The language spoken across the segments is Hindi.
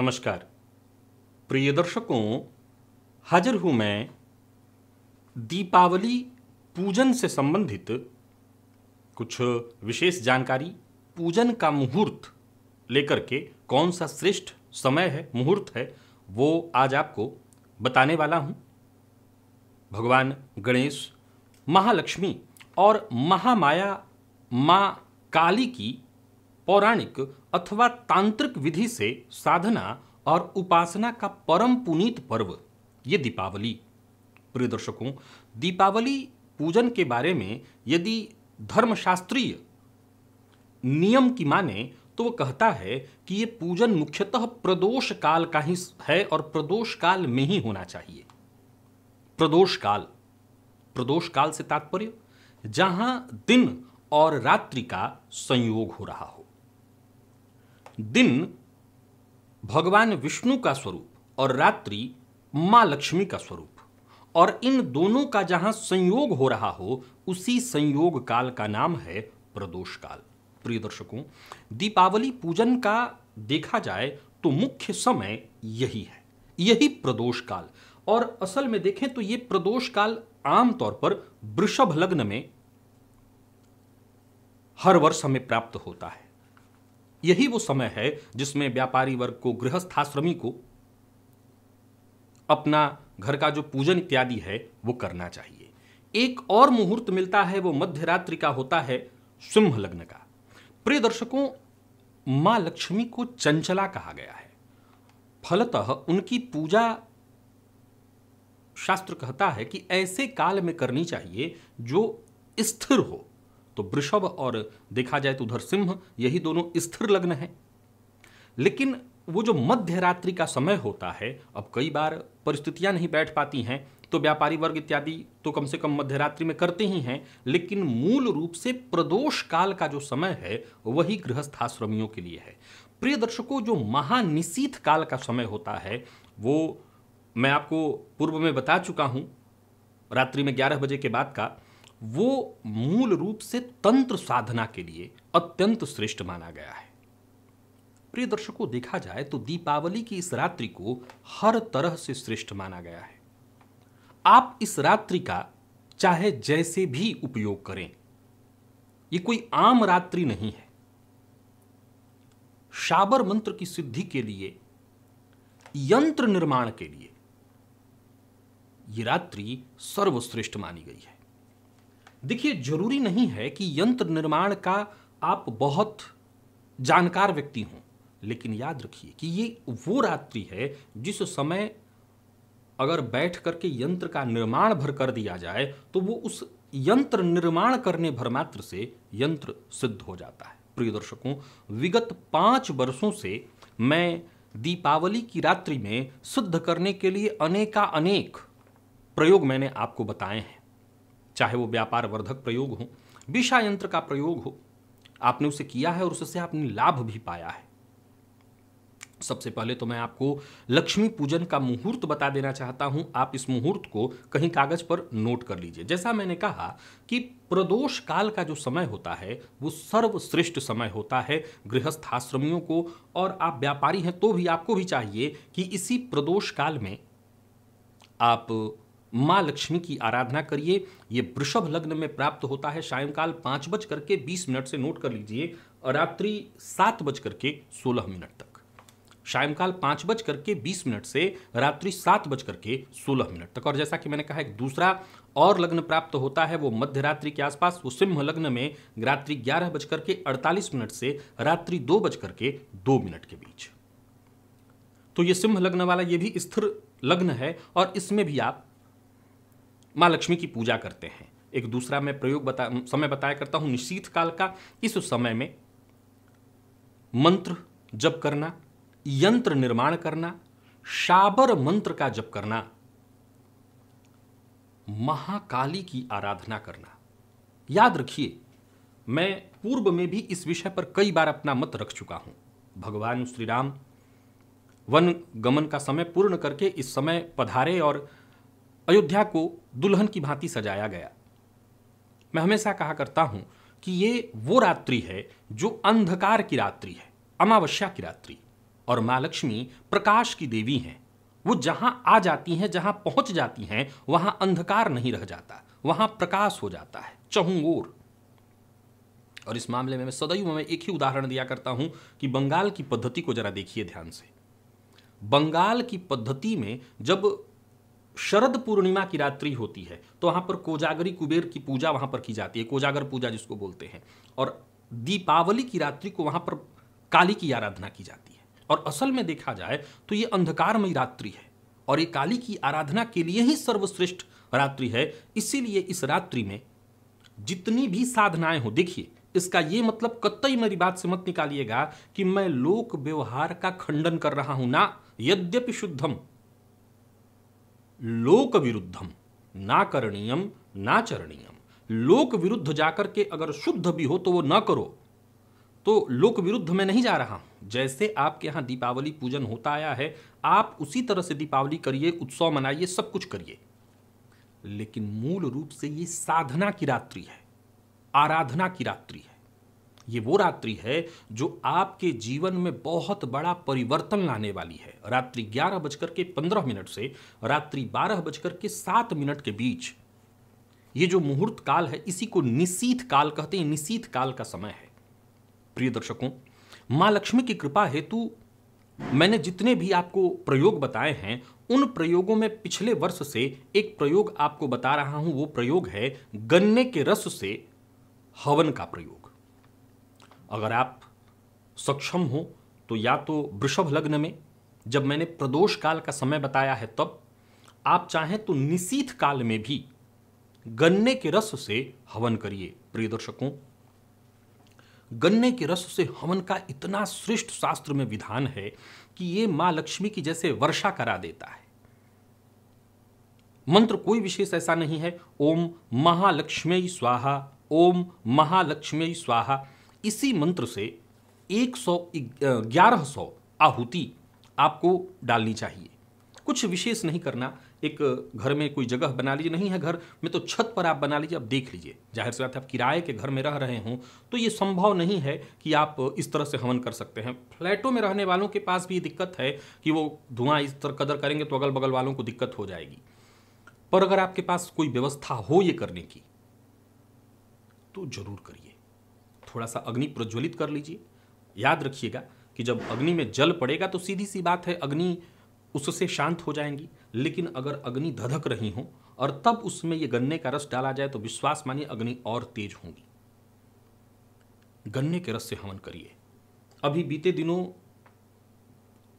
नमस्कार प्रिय दर्शकों, हाजिर हूं मैं दीपावली पूजन से संबंधित कुछ विशेष जानकारी, पूजन का मुहूर्त लेकर के कौन सा श्रेष्ठ समय है, मुहूर्त है, वो आज आपको बताने वाला हूं। भगवान गणेश, महालक्ष्मी और महामाया मां काली की पौराणिक अथवा तांत्रिक विधि से साधना और उपासना का परम पुनीत पर्व ये दीपावली। प्रिय दर्शकों, दीपावली पूजन के बारे में यदि धर्मशास्त्रीय नियम की माने तो वो कहता है कि ये पूजन मुख्यतः प्रदोष काल का ही है और प्रदोष काल में ही होना चाहिए। प्रदोष काल से तात्पर्य जहां दिन और रात्रि का संयोग हो रहा हो। दिन भगवान विष्णु का स्वरूप और रात्रि मां लक्ष्मी का स्वरूप, और इन दोनों का जहां संयोग हो रहा हो उसी संयोग काल का नाम है प्रदोष काल। प्रिय दर्शकों, दीपावली पूजन का देखा जाए तो मुख्य समय यही है, यही प्रदोष काल। और असल में देखें तो यह प्रदोष काल आमतौर पर वृषभ लग्न में हर वर्ष हमें प्राप्त होता है। यही वो समय है जिसमें व्यापारी वर्ग को, गृहस्थाश्रमी को अपना घर का जो पूजन इत्यादि है वो करना चाहिए। एक और मुहूर्त मिलता है, वो मध्य रात्रि का होता है, सिंह लग्न का। प्रिय दर्शकों, मां लक्ष्मी को चंचला कहा गया है, फलतः उनकी पूजा शास्त्र कहता है कि ऐसे काल में करनी चाहिए जो स्थिर हो। तो वृषभ और देखा जाए तो उधर सिंह, यही दोनों स्थिर लग्न है। लेकिन वो जो मध्य रात्रि का समय होता है, अब कई बार परिस्थितियां नहीं बैठ पाती हैं तो व्यापारी वर्ग इत्यादि तो कम से कम मध्य रात्रि में करते ही हैं, लेकिन मूल रूप से प्रदोष काल का जो समय है वही गृहस्थाश्रमियों के लिए है। प्रिय दर्शकों, जो महानिशीथ काल का समय होता है वो मैं आपको पूर्व में बता चुका हूं, रात्रि में 11 बजे के बाद का, वो मूल रूप से तंत्र साधना के लिए अत्यंत श्रेष्ठ माना गया है। प्रिय दर्शकों, देखा जाए तो दीपावली की इस रात्रि को हर तरह से श्रेष्ठ माना गया है। आप इस रात्रि का चाहे जैसे भी उपयोग करें, ये कोई आम रात्रि नहीं है। शाबर मंत्र की सिद्धि के लिए, यंत्र निर्माण के लिए ये रात्रि सर्वश्रेष्ठ मानी गई है। देखिए, जरूरी नहीं है कि यंत्र निर्माण का आप बहुत जानकार व्यक्ति हों, लेकिन याद रखिए कि ये वो रात्रि है जिस समय अगर बैठ करके यंत्र का निर्माण भर कर दिया जाए तो वो उस यंत्र निर्माण करने भर मात्र से यंत्र सिद्ध हो जाता है। प्रिय दर्शकों, विगत 5 वर्षों से मैं दीपावली की रात्रि में सिद्ध करने के लिए अनेक प्रयोग मैंने आपको बताए हैं। चाहे वो व्यापार वर्धक प्रयोग हो, विषा यंत्र का प्रयोग हो, आपने उसे किया है और उससे आपने लाभ भी पाया है। सबसे पहले तो मैं आपको लक्ष्मी पूजन का मुहूर्त बता देना चाहता हूं। आप इस मुहूर्त को कहीं कागज पर नोट कर लीजिए। जैसा मैंने कहा कि प्रदोष काल का जो समय होता है वो सर्वश्रेष्ठ समय होता है गृहस्थाश्रमियों को, और आप व्यापारी हैं तो भी आपको भी चाहिए कि इसी प्रदोष काल में आप मां लक्ष्मी की आराधना करिए। ये वृषभ लग्न में प्राप्त होता है सायंकाल 5:20 से, नोट कर लीजिए, और रात्रि 7:16 तक। सायंकाल 5:20 से रात्रि 7:16 तक। और जैसा कि मैंने कहा, एक दूसरा और लग्न प्राप्त होता है, वो मध्य रात्रि के आसपास, वो सिंह लग्न में रात्रि 11:48 से रात्रि 2:02 के बीच। तो ये सिंह लग्न वाला ये भी स्थिर लग्न है और इसमें भी आप मां लक्ष्मी की पूजा करते हैं। एक दूसरा मैं समय बताया करता हूं निशीथ काल का। इस समय में मंत्र जप करना, यंत्र निर्माण करना, शाबर मंत्र का जप करना, महाकाली की आराधना करना। याद रखिए, मैं पूर्व में भी इस विषय पर कई बार अपना मत रख चुका हूं। भगवान श्री राम वन गमन का समय पूर्ण करके इस समय पधारे और अयोध्या को दुल्हन की भांति सजाया गया। मैं हमेशा कहा करता हूं कि ये वो रात्रि है जो अंधकार की रात्रि है, अमावस्या की रात्रि, और मां लक्ष्मी प्रकाश की देवी हैं। वो जहां आ जाती हैं, जहां पहुंच जाती हैं, वहां अंधकार नहीं रह जाता, वहां प्रकाश हो जाता है चहुंओर। और इस मामले में मैं सदैव एक ही उदाहरण दिया करता हूं कि बंगाल की पद्धति को जरा देखिए ध्यान से। बंगाल की पद्धति में जब शरद पूर्णिमा की रात्रि होती है तो वहां पर कोजागरी कुबेर की पूजा वहां पर की जाती है, कोजागर पूजा जिसको बोलते हैं। और दीपावली की रात्रि को वहां पर काली की आराधना की जाती है। और असल में देखा जाए तो ये अंधकारमयी रात्रि है और ये काली की आराधना के लिए ही सर्वश्रेष्ठ रात्रि है। इसीलिए इस रात्रि में जितनी भी साधनाएं हो, देखिए इसका ये मतलब कतई मेरी बात से मत निकालिएगा कि मैं लोक व्यवहार का खंडन कर रहा हूं ना। यद्यपि शुद्धम लोक विरुद्धम ना करणीयम ना चरणीयम। लोक विरुद्ध जाकर के अगर शुद्ध भी हो तो वो ना करो, तो लोक विरुद्ध में नहीं जा रहा हूं। जैसे आपके यहां दीपावली पूजन होता आया है, आप उसी तरह से दीपावली करिए, उत्सव मनाइए, सब कुछ करिए। लेकिन मूल रूप से ये साधना की रात्रि है, आराधना की रात्रि है। ये वो रात्रि है जो आपके जीवन में बहुत बड़ा परिवर्तन लाने वाली है। रात्रि 11:15 से रात्रि 12:07 के बीच ये जो मुहूर्त काल है, इसी को निशीथ काल कहते हैं। निशीथ काल का समय है। प्रिय दर्शकों, मां लक्ष्मी की कृपा हेतु मैंने जितने भी आपको प्रयोग बताए हैं, उन प्रयोगों में पिछले वर्ष से एक प्रयोग आपको बता रहा हूं। वो प्रयोग है गन्ने के रस से हवन का प्रयोग। अगर आप सक्षम हो तो या तो वृषभ लग्न में जब मैंने प्रदोष काल का समय बताया है तब, आप चाहें तो निशीथ काल में भी गन्ने के रस से हवन करिए। प्रिय दर्शकों, गन्ने के रस से हवन का इतना श्रेष्ठ शास्त्र में विधान है कि ये मां लक्ष्मी की जैसे वर्षा करा देता है। मंत्र कोई विशेष ऐसा नहीं है। ओम महालक्ष्मी स्वाहा, ओम महालक्ष्मी स्वाहा। इसी मंत्र से 1100 आहुति आपको डालनी चाहिए। कुछ विशेष नहीं करना। एक घर में कोई जगह बना लीजिए, नहीं है घर में तो छत पर आप बना लीजिए। अब देख लीजिए, जाहिर सी बात है आप किराए के घर में रह रहे हों तो ये संभव नहीं है कि आप इस तरह से हवन कर सकते हैं। फ्लैटों में रहने वालों के पास भी ये दिक्कत है कि वो धुआं इस तरह कदर करेंगे तो अगल बगल वालों को दिक्कत हो जाएगी। पर अगर आपके पास कोई व्यवस्था हो ये करने की तो जरूर करिए। थोड़ा सा अग्नि प्रज्वलित कर लीजिए। याद रखिएगा कि जब अग्नि में जल पड़ेगा तो सीधी सी बात है अग्नि उससे शांत हो जाएंगी। लेकिन अगर अग्नि धधक रही हो और तब उसमें ये गन्ने का रस डाला जाए तो विश्वास मानिए अग्नि और तेज होगी। गन्ने के रस से हवन करिए। अभी बीते दिनों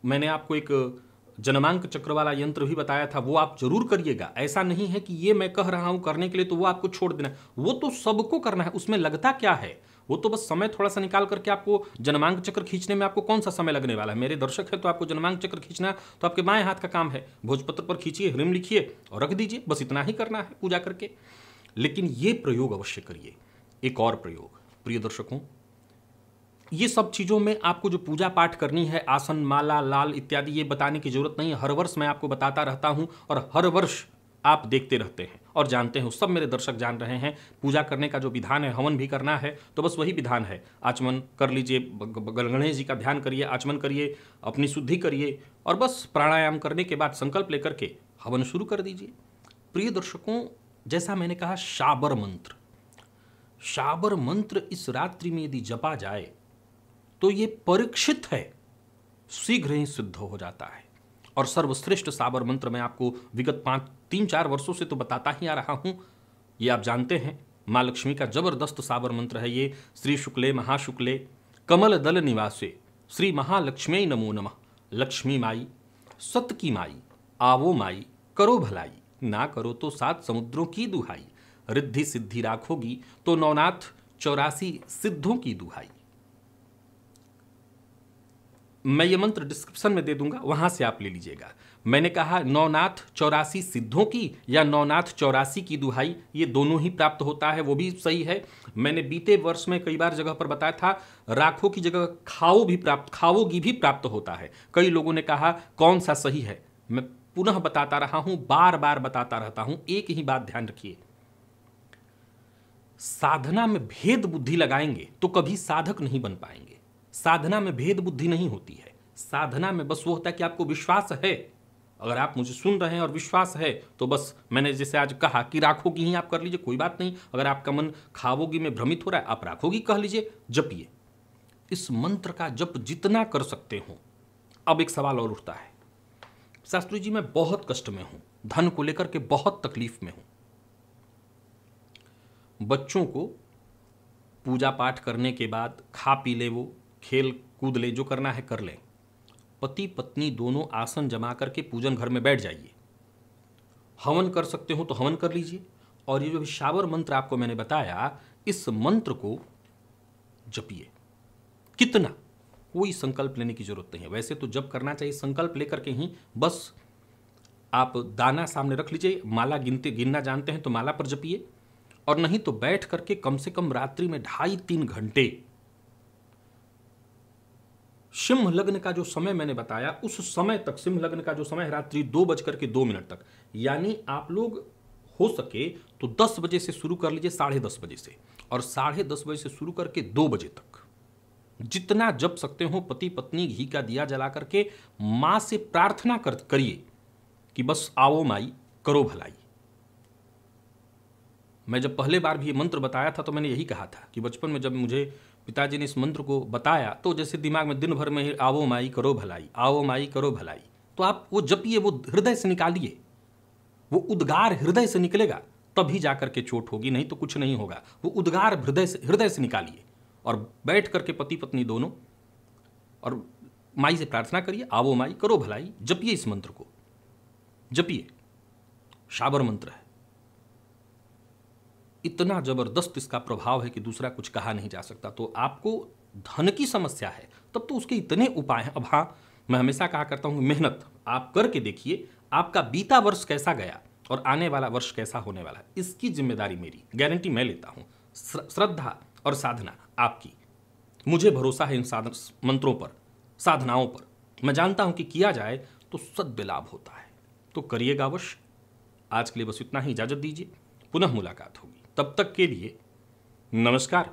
मैंने आपको एक जनमांक चक्र वाला यंत्र भी बताया था, वो आप जरूर करिएगा। ऐसा नहीं है कि ये मैं कह रहा हूं करने के लिए तो वो आपको छोड़ देना है। वो तो सबको करना है। उसमें लगता क्या है, वो तो बस समय थोड़ा सा निकाल करके आपको जनमांक चक्र खींचने में आपको कौन सा समय लगने वाला है। मेरे दर्शक है तो आपको जनमांक चक्र खींचना तो आपके बाएं हाथ का काम है। भोजपत्र पर खींचिए, ह्रीम लिखिए और रख दीजिए, बस इतना ही करना है पूजा करके। लेकिन ये प्रयोग अवश्य करिए। एक और प्रयोग प्रिय दर्शकों, ये सब चीज़ों में आपको जो पूजा पाठ करनी है, आसन, माला, लाल इत्यादि, ये बताने की जरूरत नहीं है। हर वर्ष मैं आपको बताता रहता हूं और हर वर्ष आप देखते रहते हैं और जानते हैं। सब मेरे दर्शक जान रहे हैं। पूजा करने का जो विधान है, हवन भी करना है तो बस वही विधान है। आचमन कर लीजिए, गणेश जी का ध्यान करिए, आचमन करिए, अपनी शुद्धि करिए और बस प्राणायाम करने के बाद संकल्प लेकर के हवन शुरू कर दीजिए। प्रिय दर्शकों, जैसा मैंने कहा, शाबर मंत्र, शाबर मंत्र इस रात्रि में यदि जपा जाए तो ये परीक्षित है, शीघ्र ही सिद्ध हो जाता है। और सर्वश्रेष्ठ साबर मंत्र मैं आपको विगत 3-4 वर्षों से तो बताता ही आ रहा हूं। ये आप जानते हैं, मां लक्ष्मी का जबरदस्त साबर मंत्र है ये। श्री शुक्ले महाशुक्ले कमल दल निवासे श्री महालक्ष्मी नमो नमः। लक्ष्मी माई, सत की माई, आवो माई, करो भलाई, ना करो तो 7 समुद्रों की दुहाई। रिद्धि सिद्धि राखोगी तो 9नाथ 84 सिद्धों की दुहाई। मैं ये मंत्र डिस्क्रिप्शन में दे दूंगा, वहां से आप ले लीजिएगा। मैंने कहा 9नाथ 84 सिद्धों की या 9नाथ 84 की दुहाई, ये दोनों ही प्राप्त होता है, वो भी सही है। मैंने बीते वर्ष में कई बार जगह पर बताया था, राखो की जगह खाओगी भी प्राप्त होता है। कई लोगों ने कहा कौन सा सही है। मैं पुनः बताता रहा हूं, बार बार बताता रहता हूं। एक ही बात ध्यान रखिए, साधना में भेद बुद्धि लगाएंगे तो कभी साधक नहीं बन पाएंगे। साधना में भेद बुद्धि नहीं होती है। साधना में बस वो होता है कि आपको विश्वास है। अगर आप मुझे सुन रहे हैं और विश्वास है तो बस मैंने जैसे आज कहा कि राखोगी ही, आप कर लीजिए, कोई बात नहीं। अगर आपका मन खावोगी में भ्रमित हो रहा है, आप राखोगी कह लीजिए, जपिए। इस मंत्र का जप जितना कर सकते हो। अब एक सवाल और उठता है, शास्त्री जी मैं बहुत कष्ट में हूं, धन को लेकर के बहुत तकलीफ में हूं। बच्चों को पूजा पाठ करने के बाद खा पी ले, वो खेल कूद ले, जो करना है कर लें। पति पत्नी दोनों आसन जमा करके पूजन घर में बैठ जाइए। हवन कर सकते हो तो हवन कर लीजिए। और ये जो शावर मंत्र आपको मैंने बताया, इस मंत्र को जपिए। कितना, कोई संकल्प लेने की जरूरत नहीं है। वैसे तो जप करना चाहिए संकल्प लेकर के ही, बस आप दाना सामने रख लीजिए। माला गिनना जानते हैं तो माला पर जपिए, और नहीं तो बैठ करके कम से कम रात्रि में 2.5-3 घंटे। सिंह लग्न का जो समय मैंने बताया, उस समय तक, सिंह लग्न का जो समय है रात्रि 2:02 तक, यानी आप लोग हो सके तो 10 बजे से शुरू कर लीजिए, 10:30 बजे से, और 10:30 बजे से शुरू करके 2 बजे तक जितना जप सकते हो पति पत्नी घी का दिया जला करके मां से प्रार्थना करिए कि बस आओ माई करो भलाई। मैं जब पहले बार भी ये मंत्र बताया था तो मैंने यही कहा था कि बचपन में जब मुझे पिताजी ने इस मंत्र को बताया तो जैसे दिमाग में दिन भर में ही आओ माई करो भलाई, आओ माई करो भलाई। तो आप वो जपिए, वो हृदय से निकालिए, वो उद्गार हृदय से निकलेगा तभी जाकर के चोट होगी, नहीं तो कुछ नहीं होगा। वो उद्गार हृदय से निकालिए और बैठ करके पति पत्नी दोनों और माई से प्रार्थना करिए, आओ माई करो भलाई। जपिए, इस मंत्र को जपिए। शाबर मंत्र है, इतना जबरदस्त इसका प्रभाव है कि दूसरा कुछ कहा नहीं जा सकता। तो आपको धन की समस्या है तब तो उसके इतने उपाय हैं। अब हाँ, मैं हमेशा कहा करता हूं, मेहनत आप करके देखिए, आपका बीता वर्ष कैसा गया और आने वाला वर्ष कैसा होने वाला है, इसकी जिम्मेदारी मेरी, गारंटी मैं लेता हूं। श्रद्धा और साधना आपकी, मुझे भरोसा है इन मंत्रों पर, साधनाओं पर। मैं जानता हूं कि किया जाए तो सद्य लाभ होता है। तो करिएगा अवश्य। आज के लिए बस इतना ही, इजाजत दीजिए, पुनः मुलाकात होगी। तब तक के लिए नमस्कार।